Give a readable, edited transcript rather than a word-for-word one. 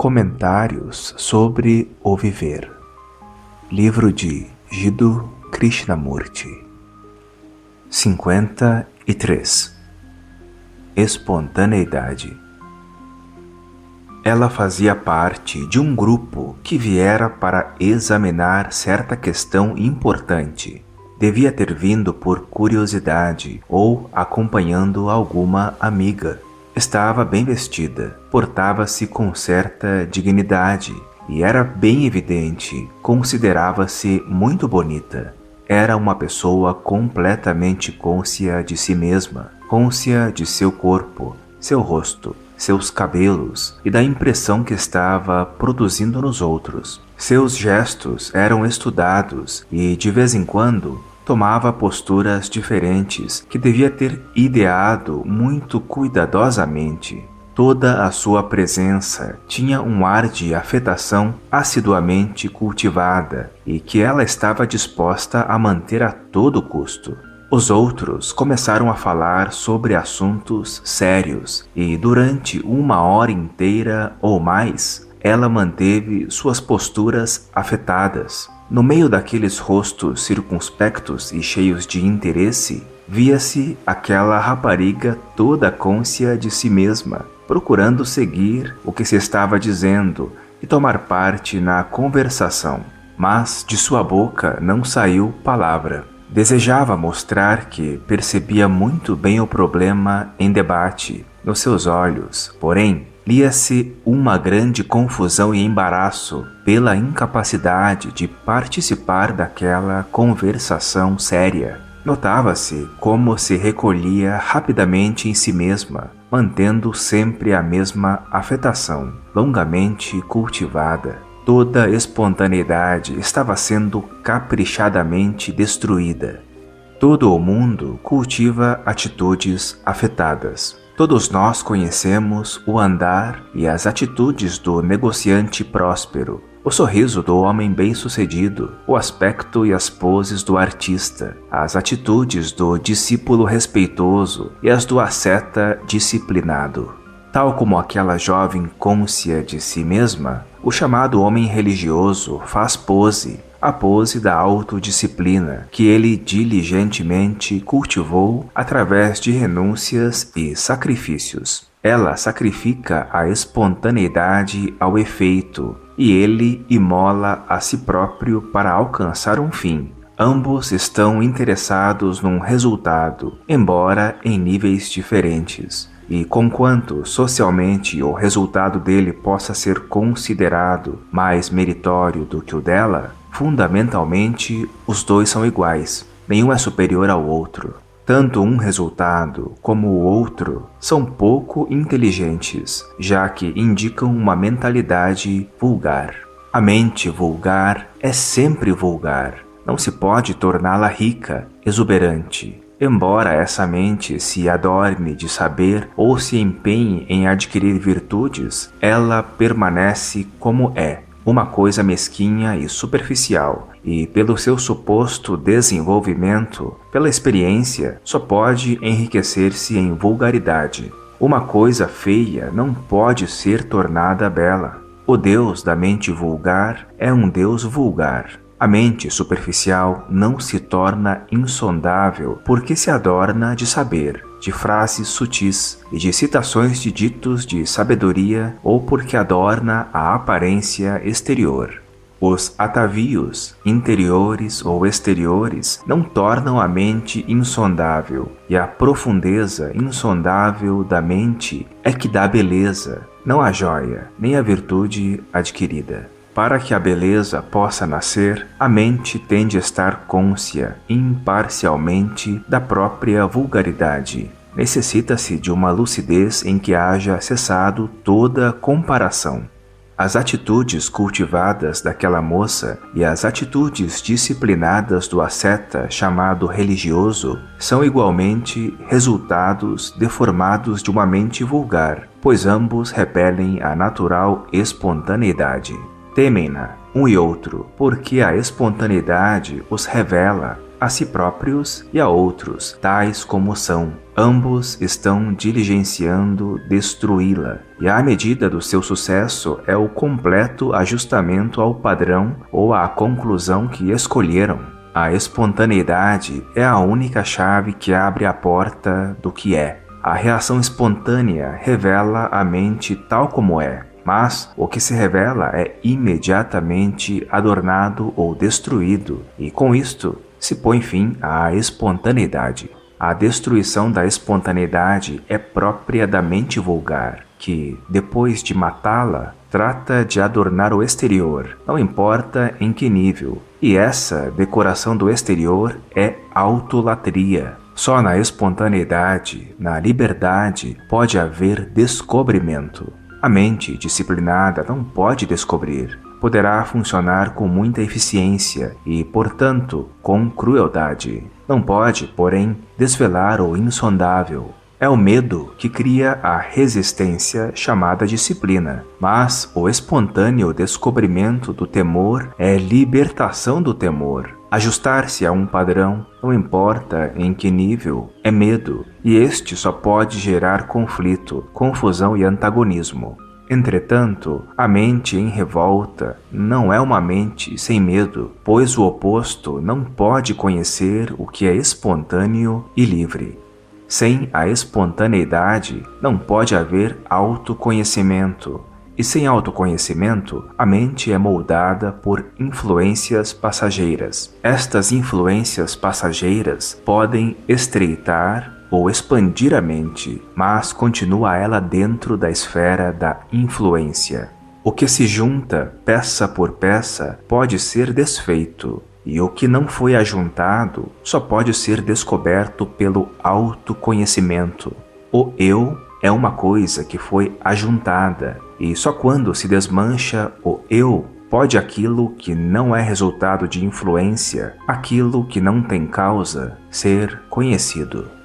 Comentários sobre o Viver. Livro de Jiddu Krishnamurti. 53. Espontaneidade. Ela fazia parte de um grupo que viera para examinar certa questão importante. Devia ter vindo por curiosidade ou acompanhando alguma amiga. Estava bem vestida, portava-se com certa dignidade e era bem evidente, considerava-se muito bonita. Era uma pessoa completamente cônscia de si mesma, cônscia de seu corpo, seu rosto, seus cabelos e da impressão que estava produzindo nos outros. Seus gestos eram estudados e, de vez em quando, tomava posturas diferentes que devia ter ideado muito cuidadosamente. Toda a sua presença tinha um ar de afetação assiduamente cultivada e que ela estava disposta a manter a todo custo. Os outros começaram a falar sobre assuntos sérios e durante 1 hora inteira ou mais, ela manteve suas posturas afetadas. No meio daqueles rostos circunspectos e cheios de interesse, via-se aquela rapariga toda cônscia de si mesma, procurando seguir o que se estava dizendo e tomar parte na conversação. Mas de sua boca não saiu palavra. Desejava mostrar que percebia muito bem o problema em debate. Nos seus olhos, porém, lia-se uma grande confusão e embaraço pela incapacidade de participar daquela conversação séria. Notava-se como se recolhia rapidamente em si mesma, mantendo sempre a mesma afetação, longamente cultivada. Toda espontaneidade estava sendo caprichadamente destruída. Todo o mundo cultiva atitudes afetadas. Todos nós conhecemos o andar e as atitudes do negociante próspero, o sorriso do homem bem-sucedido, o aspecto e as poses do artista, as atitudes do discípulo respeitoso e as do asceta disciplinado. Tal como aquela jovem cônscia de si mesma, o chamado homem religioso faz pose, a pose da autodisciplina que ele diligentemente cultivou através de renúncias e sacrifícios. Ela sacrifica a espontaneidade ao efeito e ele imola a si próprio para alcançar um fim. Ambos estão interessados num resultado, embora em níveis diferentes. E conquanto socialmente o resultado dele possa ser considerado mais meritório do que o dela, fundamentalmente os dois são iguais, nenhum é superior ao outro. Tanto um resultado como o outro são pouco inteligentes, já que indicam uma mentalidade vulgar. A mente vulgar é sempre vulgar, não se pode torná-la rica, exuberante. Embora essa mente se adorne de saber ou se empenhe em adquirir virtudes, ela permanece como é, uma coisa mesquinha e superficial, e pelo seu suposto desenvolvimento, pela experiência, só pode enriquecer-se em vulgaridade. Uma coisa feia não pode ser tornada bela. O Deus da mente vulgar é um Deus vulgar. A mente superficial não se torna insondável porque se adorna de saber, de frases sutis e de citações de ditos de sabedoria ou porque adorna a aparência exterior. Os atavios, interiores ou exteriores, não tornam a mente insondável, e a profundeza insondável da mente é que dá beleza, não a joia, nem a virtude adquirida. Para que a beleza possa nascer, a mente tem de estar cônscia imparcialmente da própria vulgaridade. Necessita-se de uma lucidez em que haja cessado toda comparação. As atitudes cultivadas daquela moça e as atitudes disciplinadas do asceta chamado religioso são igualmente resultados deformados de uma mente vulgar, pois ambos repelem a natural espontaneidade. Temem-na, um e outro, porque a espontaneidade os revela, a si próprios e a outros, tais como são. Ambos estão diligenciando destruí-la, e a medida do seu sucesso é o completo ajustamento ao padrão ou à conclusão que escolheram. A espontaneidade é a única chave que abre a porta do que é. A reação espontânea revela a mente tal como é, mas o que se revela é imediatamente adornado ou destruído, e com isto se põe fim à espontaneidade. A destruição da espontaneidade é própria da mente vulgar, que, depois de matá-la, trata de adornar o exterior, não importa em que nível, e essa decoração do exterior é autolatria. Só na espontaneidade, na liberdade, pode haver descobrimento. A mente disciplinada não pode descobrir. Poderá funcionar com muita eficiência e, portanto, com crueldade. Não pode, porém, desvelar o insondável. É o medo que cria a resistência chamada disciplina, mas o espontâneo descobrimento do temor é libertação do temor. Ajustar-se a um padrão, não importa em que nível, é medo, e este só pode gerar conflito, confusão e antagonismo. Entretanto, a mente em revolta não é uma mente sem medo, pois o oposto não pode conhecer o que é espontâneo e livre. Sem a espontaneidade, não pode haver autoconhecimento. E sem autoconhecimento, a mente é moldada por influências passageiras. Estas influências passageiras podem estreitar ou expandir a mente, mas continua ela dentro da esfera da influência. O que se junta, peça por peça, pode ser desfeito, e o que não foi ajuntado só pode ser descoberto pelo autoconhecimento. O eu é uma coisa que foi ajuntada, e só quando se desmancha o eu, pode aquilo que não é resultado de influência, aquilo que não tem causa, ser conhecido.